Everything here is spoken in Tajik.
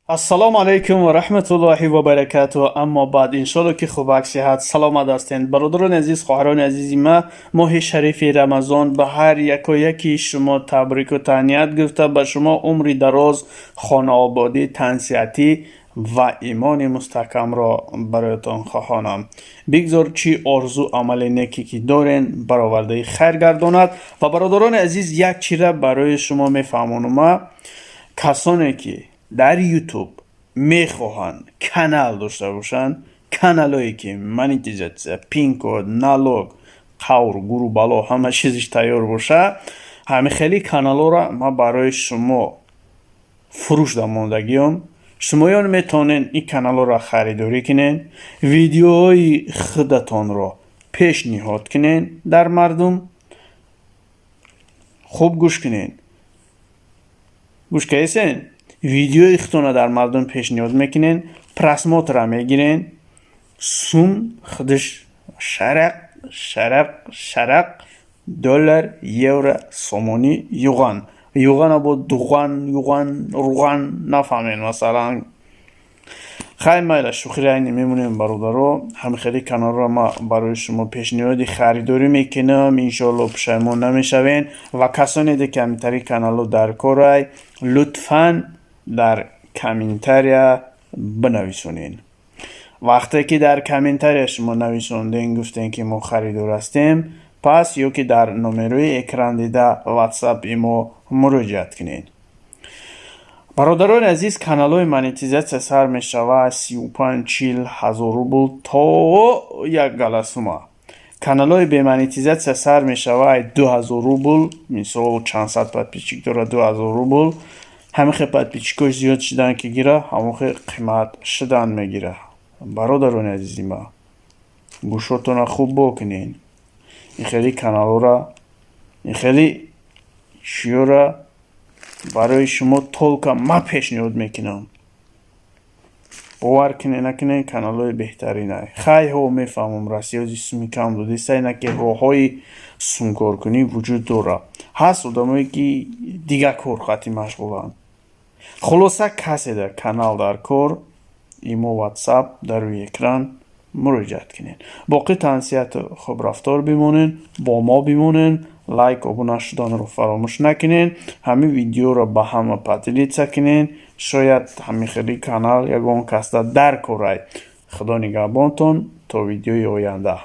ассалому алайкум ва раҳматуллоҳи ва баракатуҳ. Аммо баъд иншоалло ки хубак сиҳат саломат ҳастед. Бародарони азиз, хоҳарони азизи ма, моҳи шарифи рамазон ба ҳар якояки шумо табрику таҳният гуфта, ба шумо умри дароз, хонаободӣ, тансиатӣ ва имони мустаҳкамро бароятон хоҳонам. Бигзор чӣ орзу амали неке ки дорен баровардаи хайр гардонад. Ва бародарони азиз, як чира барои шумо мефаҳмонума. касоне ки дар YouTube мехоҳанд канал дошта бошанд, каналое ки монетизатсия, пин-код, налог, қавр, гуру бало ҳама чизиш тайёр боша, ҳамихели каналора ма барои шумо фурӯш дамондагиём. шумоён метавонед ин каналора харидорӣ кунед, видеоҳои худатонро пешниҳод кунед дар мардум. хуб гӯш кунед. гӯш кардесен? видеои худтонро дар мардум пешниҳод мекунед, просмотра мегиред, сум худаш шарақ доллар, евро, сомонӣ, юған. юған або дуған, юған, руған нафаҳмед масалан. хай майла, шухирайни мемонем бародаро. ҳамихели каналро ма барои шумо пешниҳоди харидорӣ мекунам. иншоалло пушаймон намешавен. ва касонеде ки ҳамитари каналу дар корай, лутфан дар комментария бинависонед. вақте ки дар комментария шумо нависонден, гуфтен ки мо харидор ҳастем, пас ё ки дар номерои экран дида ватсапи мо муроҷиат кунед. бародарони азиз, каналҳои монетизатсия сар мешавад 35-40 ҳазор рубл то 1 гала сума. каналҳои бемонетизатсия сар мешавад 2000 рубл. мисол чандсад подписчик дора 2000 рубл. ҳамихе подписчикош зиёд шидан ки гира, ҳамохе қимат шидан мегира. бародарони азизи ма, гӯшотонро хуб бокунед. инхели каналҳора, инхели шиёра барои шумо толка ма пешниҳод мекунам. бовар кунед накунед, каналҳои беҳтаринай. хайҳо мефаҳмам расиёзи суми кам доди, сайна ки роҳҳои сумкоркунӣ вуҷуд дора. ҳаст одамое ки дигар кор хати машғуланд. хулоса касе дар канал дар кор, имо ватсап дар рӯи экран муроҷиат кунед. боқӣ тансияту хубрафтор бимонед, бо мо бимонед. лайк, обуна шуданро фаромӯш накунед. ҳамин видеоро ба ҳама поделиться кунед. шояд ҳамихели канал ягон каста дар корай. худо нигаҳбонтон то видеои оянда.